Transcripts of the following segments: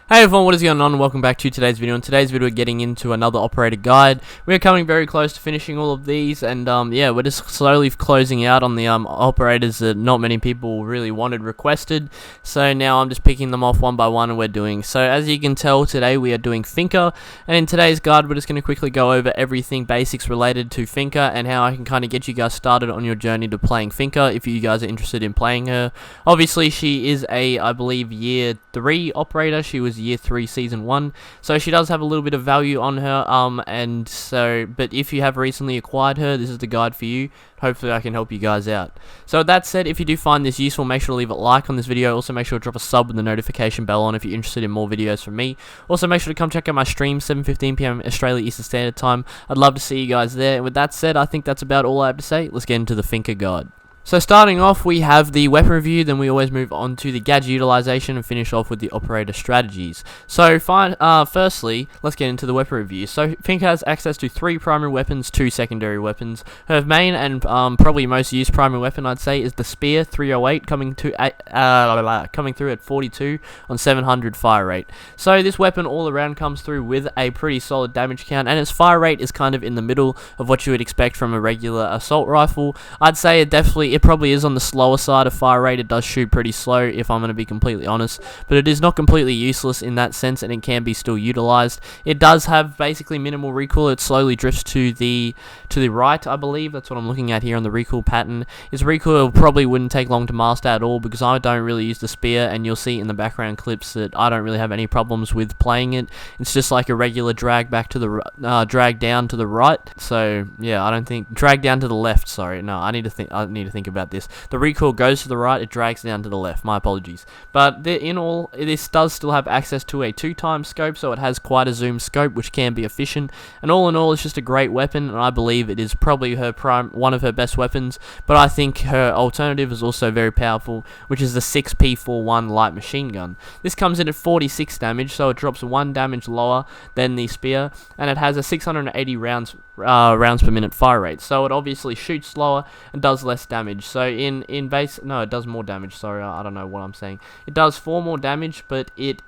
Hey everyone, what is going on? Welcome back to today's video. In today's video, we're getting into another operator guide. We're coming very close to finishing all of these, and yeah, we're just slowly closing out on the operators that not many people really requested. So now I'm just picking them off one by one, and we're doing. So as you can tell, today we are doing Finka, and in today's guide, we're just going to quickly go over everything basics related to Finka and how I can kind of get you guys started on your journey to playing Finka if you guys are interested in playing her. Obviously, she is a, I believe, year 3 operator. She was year 3 season 1, so she does have a little bit of value on her, and so, but if you have recently acquired her, this is the guide for you. Hopefully I can help you guys out. So with that said, if you do find this useful, make sure to leave a like on this video. Also make sure to drop a sub with the notification bell on if you're interested in more videos from me. Also make sure to come check out my stream, 7:15 PM Australia Eastern Standard Time. I'd love to see you guys there. And with that said, I think that's about all I have to say. Let's get into the Finka guide. So starting off, we have the weapon review, then we always move on to the gadget utilization and finish off with the operator strategies. So firstly, let's get into the weapon review. So Finka has access to 3 primary weapons, 2 secondary weapons. Her main and probably most used primary weapon, I'd say, is the spear, 308, coming through at 42 on 700 fire rate. So this weapon all around comes through with a pretty solid damage count, and its fire rate is kind of in the middle of what you would expect from a regular assault rifle. I'd say it probably is on the slower side of fire rate. It does shoot pretty slow, if I'm going to be completely honest, but it is not completely useless in that sense, and it can be still utilized. It does have basically minimal recoil. It slowly drifts to the right, I believe. That's what I'm looking at here on the recoil pattern. Its recoil probably wouldn't take long to master at all, because I don't really use the spear, and you'll see in the background clips that I don't really have any problems with playing it. It's just like a regular drag back to the drag down to the right. So yeah, I don't think drag down to the left. Sorry, no, I need to think about this. The recoil goes to the right, it drags down to the left. My apologies. But in all, this does still have access to a 2x scope, so it has quite a zoom scope, which can be efficient. And all in all, it's just a great weapon, and I believe it is probably one of her best weapons. But I think her alternative is also very powerful, which is the 6P41 light machine gun. This comes in at 46 damage, so it drops 1 damage lower than the spear, and it has a 680 rounds per minute fire rate. So it obviously shoots slower and does less damage. So in base, no, it does more damage. Sorry, I don't know what I'm saying. It does 4 more damage, but it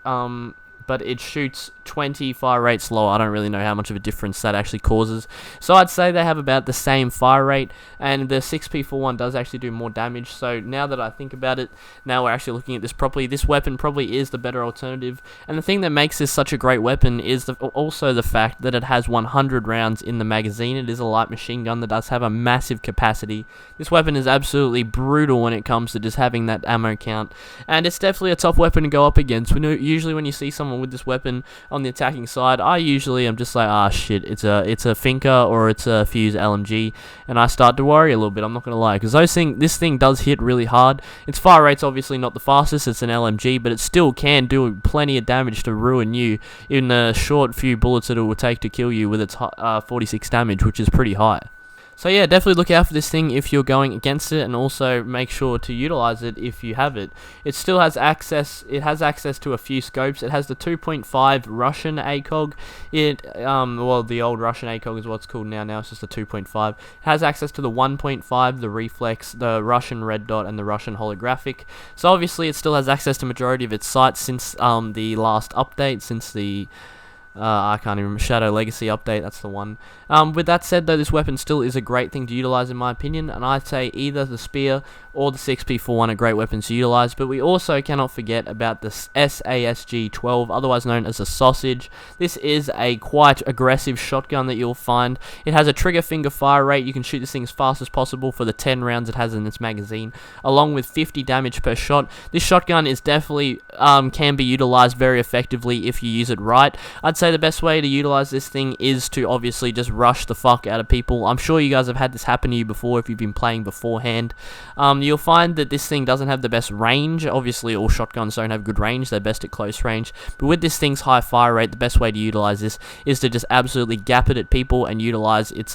shoots 20 fire rate slower. I don't really know how much of a difference that actually causes. So I'd say they have about the same fire rate, and the 6P41 does actually do more damage. So now that I think about it, now we're actually looking at this properly, this weapon probably is the better alternative. And the thing that makes this such a great weapon is also the fact that it has 100 rounds in the magazine. It is a light machine gun that does have a massive capacity. This weapon is absolutely brutal when it comes to just having that ammo count, and it's definitely a tough weapon to go up against. Usually when you see someone with this weapon on the attacking side, I usually am just like, ah, shit, it's a Finka or it's a Fuse LMG, and I start to worry a little bit, I'm not gonna lie, because this thing does hit really hard. Its fire rate's obviously not the fastest, it's an LMG, but it still can do plenty of damage to ruin you in the short few bullets that it will take to kill you with its 46 damage, which is pretty high. So yeah, definitely look out for this thing if you're going against it, and also make sure to utilize it if you have it. It still has access. It has access to a few scopes. It has the 2.5 Russian ACOG. Well, the old Russian ACOG is what's called now. Now it's just the 2.5. It has access to the 1.5, the reflex, the Russian red dot, and the Russian holographic. So obviously, it still has access to majority of its sights since the last update, since the I can't even remember, Shadow Legacy update, that's the one. With that said though, this weapon still is a great thing to utilize in my opinion, and I'd say either the spear or the 6P41 are great weapons to utilize, but we also cannot forget about the SASG-12, otherwise known as a sausage. This is a quite aggressive shotgun that you'll find. It has a trigger finger fire rate. You can shoot this thing as fast as possible for the 10 rounds it has in its magazine, along with 50 damage per shot. This shotgun is definitely can be utilized very effectively if you use it right. I'd say the best way to utilize this thing is to obviously just rush the fuck out of people. I'm sure you guys have had this happen to you before if you've been playing beforehand. You'll find that this thing doesn't have the best range. Obviously, all shotguns don't have good range. They're best at close range. But with this thing's high fire rate, the best way to utilize this is to just absolutely gap it at people and utilize its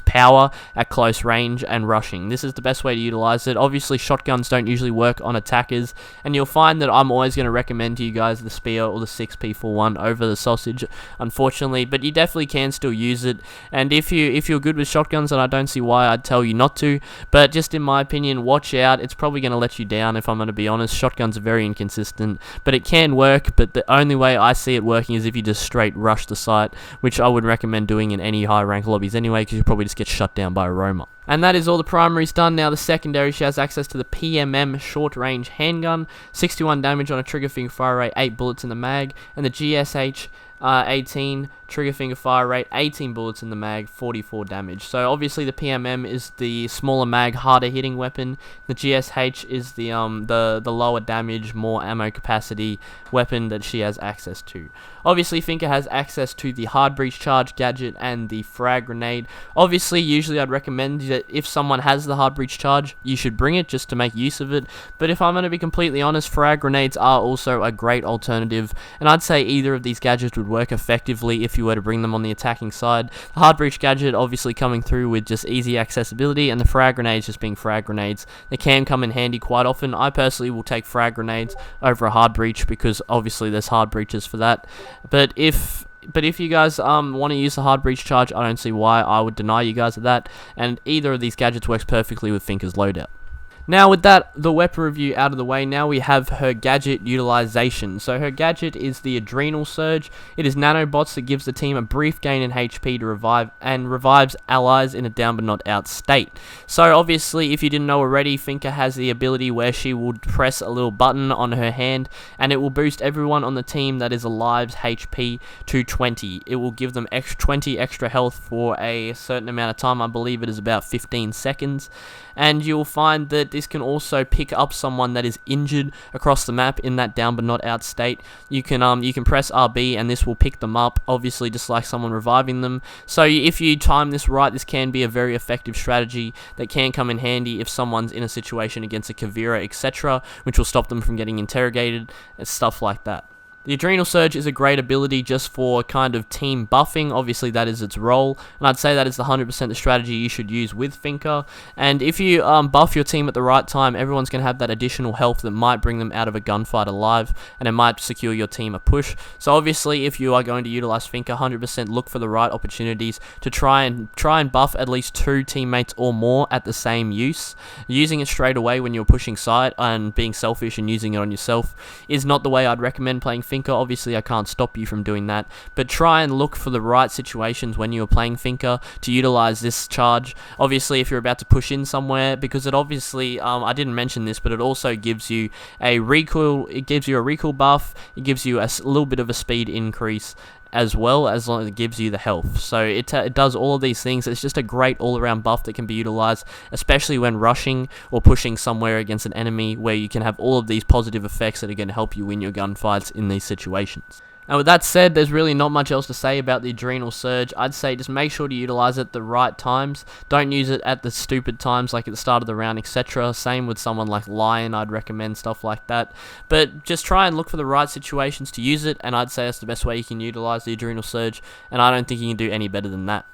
power at close range and rushing. This is the best way to utilize it. Obviously, shotguns don't usually work on attackers, and you'll find that I'm always going to recommend to you guys the spear or the 6P41 over the sausage, unfortunately, but you definitely can still use it. And if you're good with shotguns, then I don't see why I'd tell you not to, but just in my opinion, watch out. It's probably going to let you down, if I'm going to be honest. Shotguns are very inconsistent, but it can work. But the only way I see it working is if you just straight rush the site, which I would recommend doing in any high rank lobbies anyway, because you'll probably just get shut down by a roamer. And that is all the primaries done. Now the secondary, she has access to the PMM short range handgun, 61 damage on a trigger finger fire rate, 8 bullets in the mag, and the GSH 18 trigger finger fire rate, 18 bullets in the mag, 44 damage. So obviously the PMM is the smaller mag, harder hitting weapon. The GSH is the lower damage, more ammo capacity weapon that she has access to. Obviously Finka has access to the hard breach charge gadget and the frag grenade. Obviously, usually I'd recommend that if someone has the hard breach charge, you should bring it just to make use of it. But if I'm going to be completely honest, frag grenades are also a great alternative, and I'd say either of these gadgets would work effectively if you were to bring them on the attacking side. The hard breach gadget obviously coming through with just easy accessibility, and the frag grenades just being frag grenades. They can come in handy quite often. I personally will take frag grenades over a hard breach because obviously there's hard breaches for that. But if you guys want to use the hard breach charge, I don't see why I would deny you guys of that, and either of these gadgets works perfectly with Finka's loadout. Now with that, the weapon review out of the way, now we have her gadget utilization. So her gadget is the Adrenal Surge. It is nanobots that gives the team a brief gain in HP to revives allies in a down but not out state. So obviously, if you didn't know already, Finka has the ability where she will press a little button on her hand and it will boost everyone on the team that is alive's HP to 20. It will give them 20 extra health for a certain amount of time. I believe it is about 15 seconds. And you'll find that this can also pick up someone that is injured across the map in that down but not out state. You can press RB and this will pick them up, obviously just like someone reviving them. So if you time this right, this can be a very effective strategy that can come in handy if someone's in a situation against a Kavira, etc., which will stop them from getting interrogated and stuff like that. The Adrenal Surge is a great ability just for kind of team buffing. Obviously, that is its role, and I'd say that is the 100% the strategy you should use with Finka. And if you buff your team at the right time, everyone's going to have that additional health that might bring them out of a gunfight alive, and it might secure your team a push. So obviously, if you are going to utilize Finka, 100% look for the right opportunities to try and buff at least 2 teammates or more at the same use. Using it straight away when you're pushing side and being selfish and using it on yourself is not the way I'd recommend playing Finka. Obviously, I can't stop you from doing that, but try and look for the right situations when you're playing Finka to utilize this charge. Obviously, if you're about to push in somewhere, because it obviously, I didn't mention this, but it also gives you a recoil. It gives you a recoil buff. It gives you a little bit of a speed increase, as well as long as it gives you the health. So it does all of these things. It's just a great all-around buff that can be utilized, especially when rushing or pushing somewhere against an enemy, where you can have all of these positive effects that are going to help you win your gunfights in these situations. And with that said, there's really not much else to say about the Adrenal Surge. I'd say just make sure to utilize it at the right times. Don't use it at the stupid times like at the start of the round, etc. Same with someone like Lion, I'd recommend stuff like that. But just try and look for the right situations to use it, and I'd say that's the best way you can utilize the Adrenal Surge, and I don't think you can do any better than that.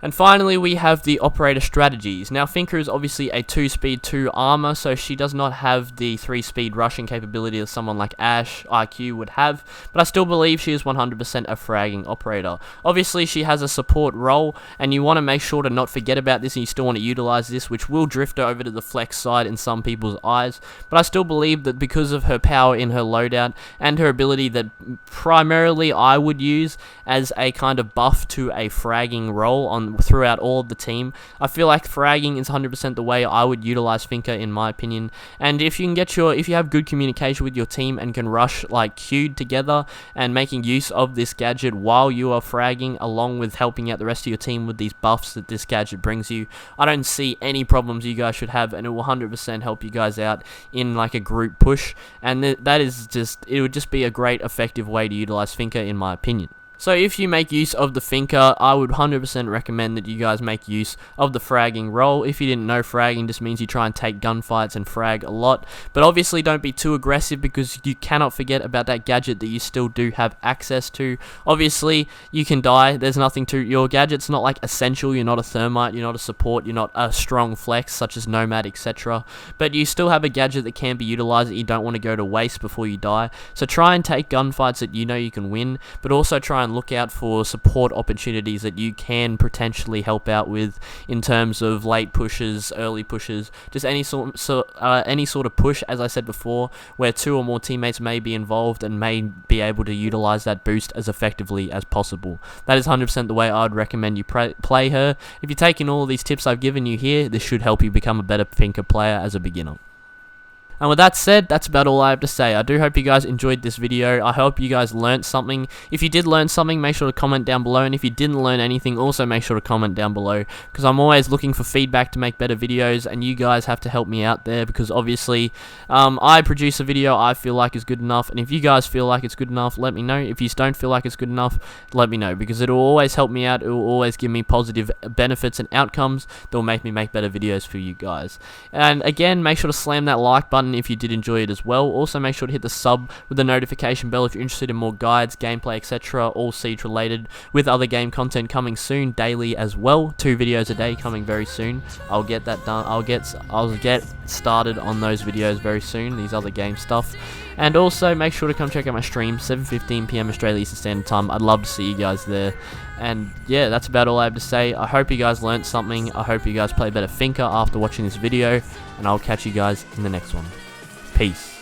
And finally, we have the operator strategies. Now, Finka is obviously a 2-speed, 2 armor, so she does not have the 3-speed rushing capability that someone like Ash, IQ would have, but I still believe she is 100% a fragging operator. Obviously, she has a support role, and you want to make sure to not forget about this, and you still want to utilize this, which will drift over to the flex side in some people's eyes, but I still believe that because of her power in her loadout, and her ability that primarily I would use as a kind of buff to a fragging role throughout all of the team, I feel like fragging is 100% the way I would utilize Finka, in my opinion. And if you have good communication with your team and can rush like queued together and making use of this gadget while you are fragging, along with helping out the rest of your team with these buffs that this gadget brings you, I don't see any problems you guys should have, and it will 100% help you guys out in like a group push, and it would just be a great effective way to utilize Finka, in my opinion. So if you make use of the Finka, I would 100% recommend that you guys make use of the fragging role. If you didn't know, fragging just means you try and take gunfights and frag a lot, but obviously don't be too aggressive because you cannot forget about that gadget that you still do have access to. Obviously, you can die. There's nothing to your gadget's not like essential. You're not a thermite, you're not a support, you're not a strong flex such as Nomad, etc. But you still have a gadget that can be utilized that you don't want to go to waste before you die. So try and take gunfights that you know you can win, but also try and look out for support opportunities that you can potentially help out with in terms of late pushes, early pushes, just any sort of push, as I said before, where 2 or more teammates may be involved and may be able to utilize that boost as effectively as possible. That is 100% the way I would recommend you play her. If you're taking all of these tips I've given you here, this should help you become a better Finka player as a beginner. And with that said, that's about all I have to say. I do hope you guys enjoyed this video. I hope you guys learned something. If you did learn something, make sure to comment down below. And if you didn't learn anything, also make sure to comment down below. Because I'm always looking for feedback to make better videos. And you guys have to help me out there. Because obviously, I produce a video I feel like is good enough. And if you guys feel like it's good enough, let me know. If you don't feel like it's good enough, let me know. Because it will always help me out. It will always give me positive benefits and outcomes that will make me make better videos for you guys. And again, make sure to slam that like button if you did enjoy it as well. Also make sure to hit the sub with the notification bell if you're interested in more guides, gameplay, etc. all Siege related, with other game content coming soon daily as well. 2 videos a day coming very soon. I'll get that done. I'll get started on those videos very soon, these other game stuff. And also make sure to come check out my stream, 7:15 PM Australia Eastern Standard Time. I'd love to see you guys there. And yeah, that's about all I have to say. I hope you guys learned something. I hope you guys play better Finka after watching this video, and I'll catch you guys in the next one. Peace.